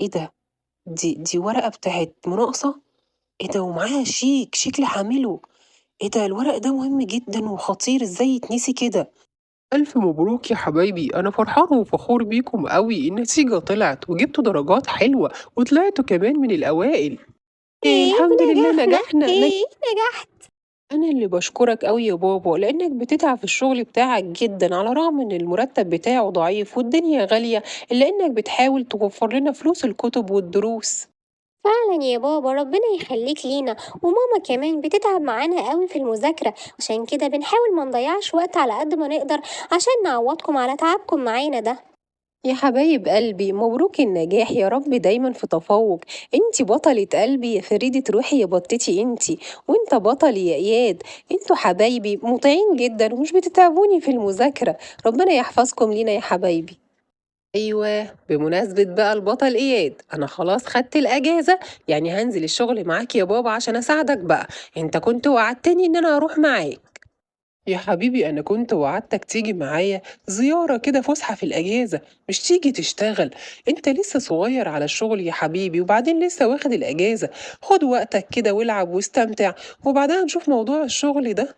إيه ده؟ دي ورقة بتاعة مناقصة؟ إيه ده ومعاها شيك لحامله، إيه ده الورق ده مهم جدًا وخطير إزاي يتنسي كده؟ ألف مبروك يا حبايبي، أنا فرحان وفخور بيكم أوي، النتيجة طلعت وجبتوا درجات حلوة وطلعتوا كمان من الأوائل. إيه الحمد لله ونجحنا. نجحنا. إيه نجحت. أنا اللي باشكرك أوي يا بابا، لإنك بتتعب في الشغل بتاعك جدًا على الرغم إن المرتب بتاعه ضعيف والدنيا غالية، إلا إنك بتحاول توفّر لنا فلوس الكتب والدروس. فعلا يا بابا ربنا يخليك لينا، وماما كمان بتتعب معانا قوي في المذاكرة، عشان كده بنحاول ما نضيعش وقت على قد ما نقدر عشان نعوضكم على تعبكم معانا ده. يا حبايب قلبي مبروك النجاح يا رب دايما في تفوق. انتي بطلة قلبي يا فريدة روحي يا بطتي انتي، وانت بطل يا اياد. انتوا حبايبي مطيعين جدا ومش بتتعبوني في المذاكرة. ربنا يحفظكم لينا يا حبايبي. ايوه بمناسبة بقى البطل اياد، انا خلاص خدت الاجازة، يعني هنزل الشغل معاك يا بابا عشان اساعدك بقى. انت كنت وعدتني ان انا اروح معاك. يا حبيبي أنا كنت وعدتك تيجي معايا زيارة كده فسحة في الأجازة، مش تيجي تشتغل. أنت لسه صغير على الشغل يا حبيبي وبعدين لسه واخد الأجازة. خد وقتك كده والعب واستمتع وبعدها نشوف موضوع الشغل ده.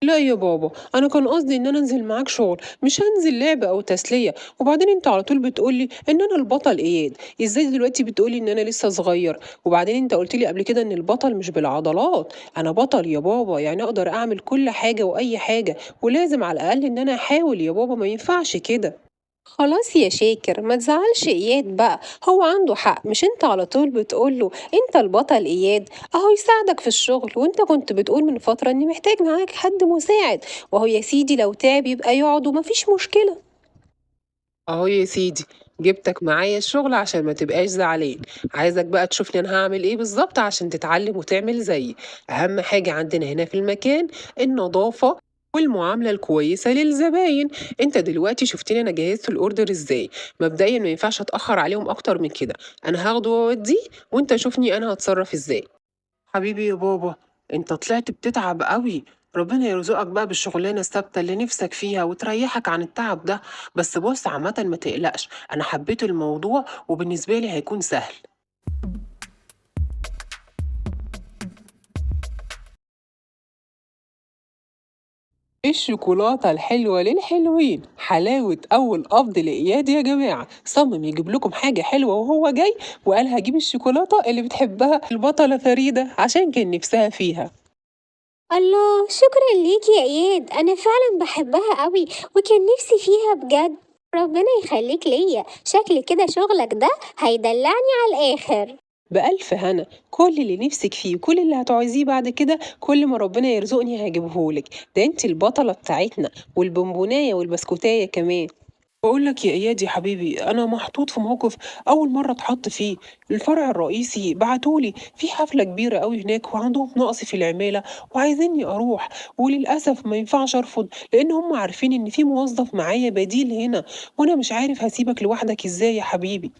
لا يا بابا أنا كان قصدي إن أنا أنزل معاك شغل، مش هنزل لعب أو تسلية. وبعدين أنت على طول بتقولي إن أنا البطل إياد، إزاي دلوقتي بتقولي إن أنا لسه صغير؟ وبعدين أنت قلتلي قبل كده إن البطل مش بالعضلات. أنا بطل يا بابا، يعني أقدر أعمل كل حاجة وأي حاجة، ولازم على الأقل إن أنا أحاول يا بابا، ما ينفعش كده. خلاص يا شاكر ما تزعلش اياد بقى، هو عنده حق، مش انت على طول بتقوله انت البطل اياد؟ اهو يساعدك في الشغل، وانت كنت بتقول من فترة اني محتاج معاك حد مساعد، وهو يا سيدي لو تعب يبقى يقعد ومفيش مشكلة. اهو يا سيدي جبتك معايا الشغل عشان ما تبقاش زعلان. عايزك بقى تشوفني انا هعمل ايه بالظبط عشان تتعلم وتعمل زيي. اهم حاجة عندنا هنا في المكان النظافة والمعاملة الكويسة للزباين. انت دلوقتي شفتني انا جهزت الاوردر ازاي. مبدئيا ما ينفعش اتأخر عليهم اكتر من كده، انا هاخده واوديه وانت شوفني انا هتصرف ازاي. حبيبي يا بابا انت طلعت بتتعب قوي، ربنا يرزقك بقى بالشغلانة الثابتة اللي نفسك فيها وتريحك عن التعب ده. بس بص عامة ما تقلقش، أنا حبيت الموضوع وبالنسبة لي هيكون سهل. الشوكولاتة الحلوة للحلوين، حلاوة أول قبض لإياد يا جماعة، صمم يجيب لكم حاجة حلوة وهو جاي، وقال هجيب الشوكولاتة اللي بتحبها البطلة فريدة عشان كان نفسها فيها. الله شكرا ليكي يا اياد، انا فعلا بحبها قوي وكان نفسي فيها بجد. ربنا يخليك ليا، شكل كده شغلك ده هيدلعني على الاخر. بألف هنا، كل اللي نفسك فيه وكل اللي هتعوزيه بعد كده كل ما ربنا يرزقني هجيبهولك. ده انت البطلة بتاعتنا، والبونبوناية والبسكوتاية كمان. بقول لك يا اياد يا حبيبي انا محطوط في موقف اول مره اتحط فيه. الفرع الرئيسي بعتولي في حفله كبيره قوي هناك وعندهم نقص في العماله وعايزيني اروح، وللاسف ما ينفعش ارفض لان هم عارفين ان في موظف معايا بديل هنا، وانا مش عارف هسيبك لوحدك ازاي يا حبيبي.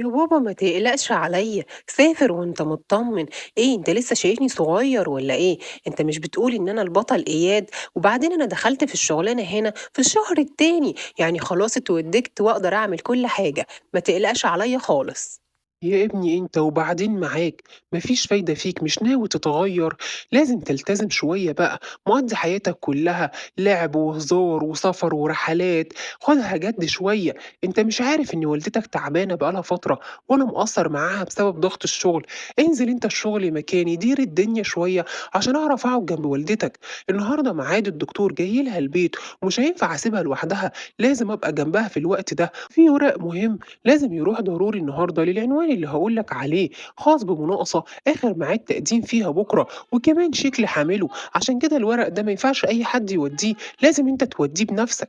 يا بابا ما تقلقش عليا، سافر وانت مطمن. ايه انت لسه شايفني صغير ولا ايه؟ انت مش بتقول ان انا البطل اياد؟ وبعدين انا دخلت في الشغلانه هنا في الشهر التاني، يعني خلاص اتودكت واقدر اعمل كل حاجه. ما تقلقش عليا خالص. يا ابني انت وبعدين معاك، مفيش فايدة فيك، مش ناوي تتغير. لازم تلتزم شوية بقى، مقضي حياتك كلها لعب وهزار وسفر ورحلات. خدها جد شوية. انت مش عارف ان والدتك تعبانة بقالها فترة وانا مقصر معاها بسبب ضغط الشغل؟ انزل انت الشغل مكاني، دير الدنيا شوية عشان اعرف اقعد جنب والدتك. النهاردة ميعاد الدكتور جاي لها البيت ومش هينفع اسيبها لوحدها، لازم ابقى جنبها في الوقت ده. في ورق مهم لازم يروح ضروري النهارده للعنوان اللي هاقول لك عليه، خاص بمناقصة آخر ميعاد تقديم فيها بكرة، وكمان شيك لحامله. عشان كده الورق ده ما ينفعش أي حد يوديه، لازم أنت توديه بنفسك.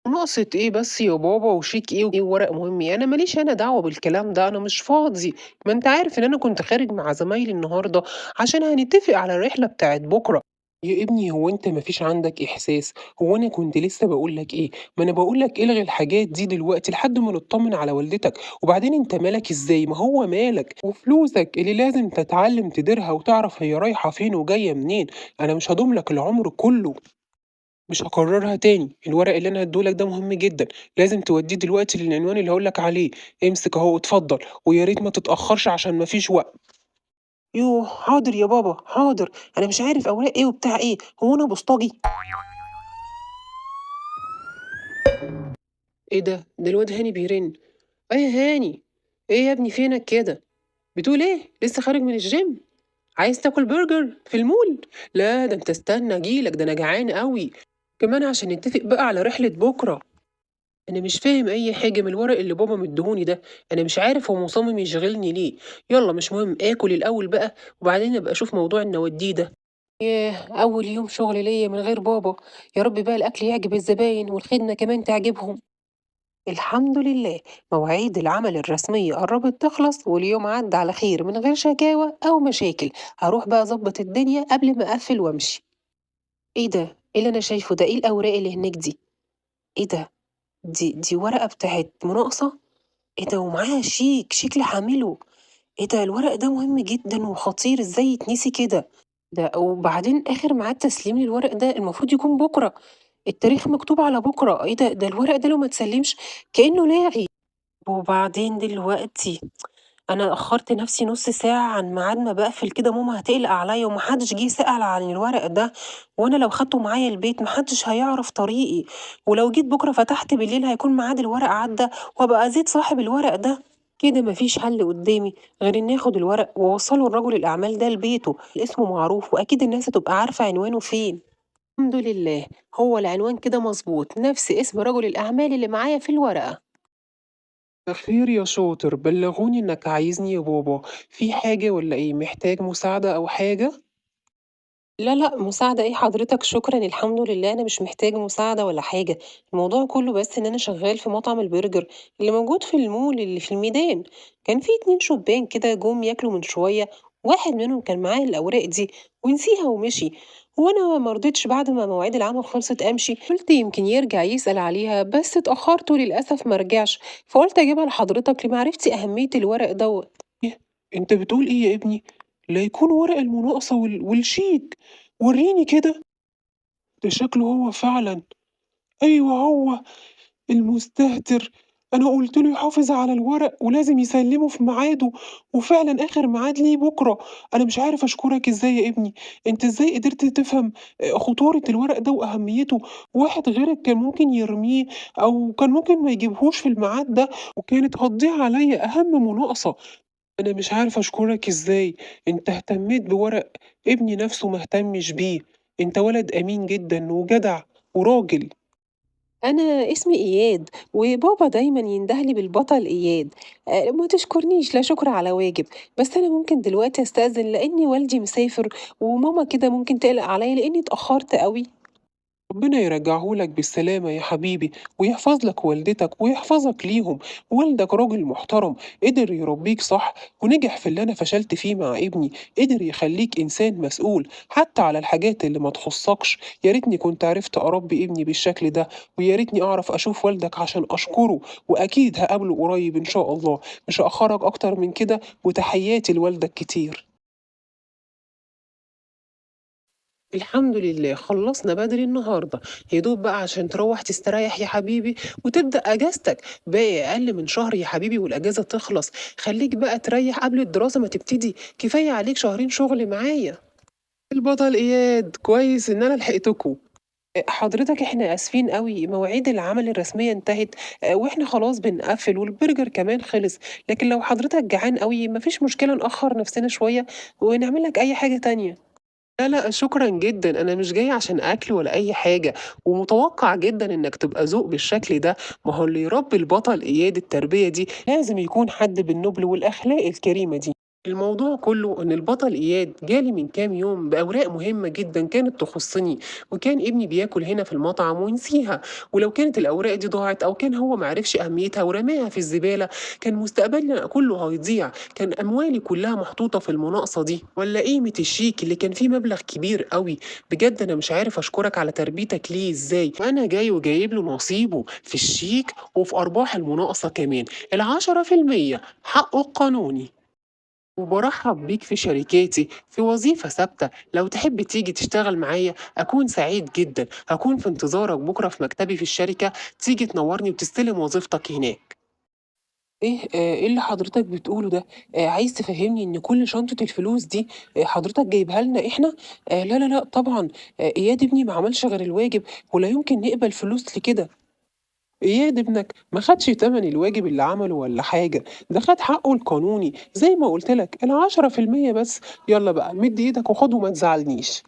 مناقصة إيه بس يا بابا وشيك إيه وإيه وورق مهم إيه؟ أنا ماليش أنا دعوة بالكلام ده، أنا مش فاضي. ما أنت عارف إن أنا كنت خارج مع زمايلي النهارده عشان هنتفق على الرحلة بتاعة بكرة. يا ابني هو أنت ما فيش عندك إحساس؟ هو أنا كنت لسه باقول لك إيه؟ ما أنا باقول لك الغي الحاجات دي دلوقتي لحد ما نطمن على والدتك، وبعدين أنت مالك إزاي؟ ما هو مالك وفلوسك اللي لازم تتعلم تديرها وتعرف هي رايحة فين وجاية منين. أنا مش هادوم لك العمر كله. مش هاكررها تاني، الورق اللي أنا هادّيه لك ده مهم جدًا، لازم توديه دلوقتي للعنوان اللي هاقول لك عليه، امسك أهو اتفضل، ويا ريت ما تتأخرش عشان ما فيش وقت. يوه! حاضر يا بابا، حاضر، أنا مش عارف أوراق إيه وبتاع إيه، هو أنا بوسطجي؟ إيه ده؟ ده الواد هاني بيرن. يا هاني، إيه يا ابني فينك كده؟ بتقول إيه؟ لسه خارج من الgym؟ عايز تاكل برجر في المول؟ لا ده أنت استنى أجي لك، ده أنا جعان أوي، كمان عشان نتفق بقى على رحلة بكرة. أنا مش فاهم أي حاجة من الورق اللي بابا مديهوني ده، أنا مش عارف هو مصمم يشغلني ليه. يلا مش مهم، آكل الأول بقى وبعدين أبقى أشوف موضوع النوديه ده. ياه! أول يوم شغل ليا من غير بابا، يا رب بقى الأكل يعجب الزباين والخدمة كمان تعجبهم. الحمد لله، مواعيد العمل الرسمية قربت تخلص واليوم عدى على خير من غير شكاوى أو مشاكل. هروح بقى أظبط الدنيا قبل ما أقفل وأمشي. إيه ده؟ إيه اللي أنا شايفه ده؟ إيه الأوراق اللي هناك دي؟ إيه ده؟ دي ورقة بتاعة مناقصة؟ إيه ده ومعاها شيك لحامله. إيه ده الورق ده مهم جدًا وخطير إزاي يتنسي كده؟ ده وبعدين آخر ميعاد تسليم للورق ده المفروض يكون بُكرة، التاريخ مكتوب على بُكرة. إيه ده الورق ده لو ما اتسلمش كأنه لاغي. وبعدين دلوقتي أنا أخرت نفسي نُص ساعة عن ميعاد ما باقفل كده ماما هتقلق عليَّ وما حدش جه سأل عن الورق ده، وأنا لو خدته معايا البيت ما حدش هيعرف طريقي، ولو جيت بُكرة فتحت بالليل هيكون ميعاد الورق عدّى وأبقى أذيت صاحب الورق ده. كده ما فيش حل قدامي غير إني آخد الورق وأوصّله لرجل الأعمال ده لبيته، اسمه معروف وأكيد الناس هتبقى عارفة عنوانه فين. الحمد لله، هو العنوان كده مضبوط، نفس اسم رجل الأعمال اللي معايا في الورقة. خير يا شاطر، بلغوني إنك عايزني يا بابا، في حاجة والّا إيه؟ محتاج مساعدة أو حاجة؟ لا، لأ، مساعدة إيه حضرتك شكرًا الحمد لله أنا مش محتاج مساعدة ولا حاجة، الموضوع كله بس إن أنا شغّال في مطعم البرجر اللي موجود في المول اللي في الميدان، كان في 2 شُبان كده جُم ياكلوا من شوية، واحد منهم كان معاه الأوراق دي ونسيها ومشي، وأنا ما رضيتش بعد ما مواعيد العمل خلصت أمشي، قُلت يمكن يرجع يسأل عليها بس اتأخرت وللأسف ما رجعش، فقُلت أجيبها لحضرتك لمعرفتي أهمية الورق دوّة. إيه؟ أنت بتقول إيه يا ابني؟ لا يكون ورق المناقصة والشيك، ورّيني كده. ده شكله هو فعلًا، أيوه هو المستهتر، أنا قُلت له يحافظ على الورق ولازم يسلّمه في ميعاده، وفعلًا آخر ميعاد ليه بُكرة. أنا مش عارف أشكرك إزاي يا ابني، أنت إزاي قدرت تفهم خطورة الورق ده وأهميته، واحد غيرك كان ممكن يرميه أو كان ممكن ما يجيبهوش في الميعاد ده، وكانت هتضيع عليَّ أهم مناقصة. أنا مش عارف أشكرك إزاي، أنت اهتميت بورق ابني نفسه ما اهتمش بيه، أنت ولد أمين جدًا وجدع وراجل. أنا اسمي إياد وبابا دايمًا ينده لي بالبطل إياد، ما تشكرنيش لا شكر على واجب، بس أنا ممكن دلوقتي أستأذن لإني والدي مسافر وماما كده ممكن تقلق عليَّ لإني اتأخرت أوي. ربنا يرجعه لك بالسلامة يا حبيبي ويحفظ لك والدتك ويحفظك ليهم. والدك راجل محترم قدر يربيك صح ونجح في اللي أنا فشلت فيه مع ابني، قدر يخليك إنسان مسؤول حتى على الحاجات اللي ما تخصكش. يا ريتني كنت عرفت أربي ابني بالشكل ده، ويا ريتني أعرف أشوف والدك عشان أشكره، وأكيد هقابله قريب إن شاء الله. مش هأخرك أكتر من كده وتحياتي لوالدك كتير. الحمد لله خلّصنا بدري النهارده، يا دوب بقى عشان تروّح تستريّح يا حبيبي وتبدأ أجازتك، باقي أقل من شهر يا حبيبي والأجازة تخلص، خلّيك بقى تريّح قبل الدراسة ما تبتدي، كفاية عليك شهرين شغل معايا. البطل إياد، كويس إن أنا لحقتكم. حضرتك إحنا آسفين أوي، مواعيد العمل الرسمية انتهت، وإحنا خلاص بنقفّل والبرجر كمان خلص، لكن لو حضرتك جعان أوي ما فيش مشكلة نأخّر نفسنا شوية ونعمل لك أي حاجة تانية. لا، لأ، شكرًا جدًا، أنا مش جاي عشان أكل ولا أي حاجة، ومتوقّع جدًا إنك تبقى ذوق بالشكل ده، ما هو اللي يربّي البطل إياد التربية دي لازم يكون حد بالنُبل والأخلاق الكريمة دي. الموضوع كله إن البطل إياد جالي من كام يوم بأوراق مهمة جدًا كانت تخصني، وكان ابني بياكل هنا في المطعم ونسيها، ولو كانت الأوراق دي ضاعت أو كان هو ما عرفش أهميتها ورماها في الزبالة، كان مستقبلنا كله هيضيع، كان أموالي كلها محطوطة في المناقصة دي، والّا قيمة الشيك اللي كان فيه مبلغ كبير أوي. بجد أنا مش عارف أشكرك على تربيتك ليه إزاي، وأنا جاي وجايب له نصيبه في الشيك وفي أرباح المناقصة كمان، ال10% حقه القانوني. وبرحب بيك في شركاتي في وظيفة ثابتة. لو تحب تيجي تشتغل معايا أكون سعيد جدا. هكون في انتظارك بكرة في مكتبي في الشركة، تيجي تنورني وتستلم وظيفتك هناك. إيه اللي حضرتك بتقوله ده؟ عايز تفهّمني إن كل شنطة الفلوس دي حضرتك جايبها لنا إحنا؟ لا، لا، لأ طبعًا. إياد ابني ما عملش غير الواجب، ولا يمكن نقبل فلوس لكده. إياد ابنك ما خدش تمن الواجب اللي عمله ولا حاجة، ده خد حقه القانوني زي ما قُلت لك ال10% بس. يالّا بقى مِد إيدك وخُد وما تزعلنيش.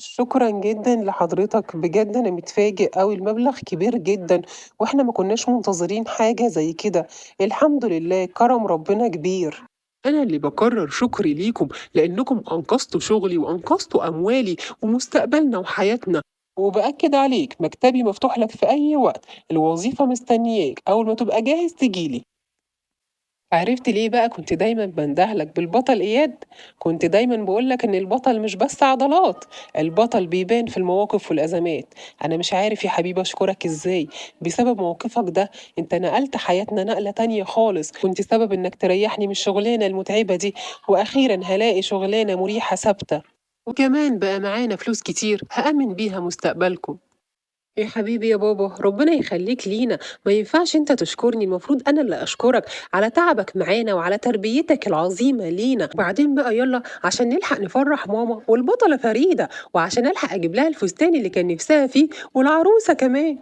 شكرًا جدًا لحضرتك، بجد أنا متفاجئ أوي، المبلغ كبير جدًا، وإحنا ما كناش منتظرين حاجة زي كده. الحمد لله كرم ربنا كبير. أنا اللي باكرر شكري ليكم، لإنكم أنقذتوا شغلي وأنقذتوا أموالي ومستقبلنا وحياتنا. وبأكد عليك مكتبي مفتوح لك في أي وقت، الوظيفة مستنياك، أول ما تبقى جاهز تيجي لي. عرفت ليه بقى كنت دايمًا بانده لك بالبطل إياد؟ كنت دايمًا باقول لك إن البطل مش بس عضلات، البطل بيبان في المواقف والأزمات. أنا مش عارف يا حبيبي أشكرك إزاي، بسبب موقفك ده أنت نقلت حياتنا نقلة تانية خالص، كنت سبب إنك تريحني من الشغلانة المتعبة دي، وأخيرًا هالاقي شغلانة مريحة ثابتة، وكمان بقى معانا فلوس كتير هأمن بيها مستقبلكم. يا حبيبي يا بابا ربنا يخليك لينا، ما ينفعش انت تشكرني، المفروض انا اللي اشكرك على تعبك معانا وعلى تربيتك العظيمة لينا. وبعدين بقى يلا عشان نلحق نفرح ماما والبطلة فريدة، وعشان الحق اجيب لها الفستان اللي كان نفسها فيه والعروسة كمان.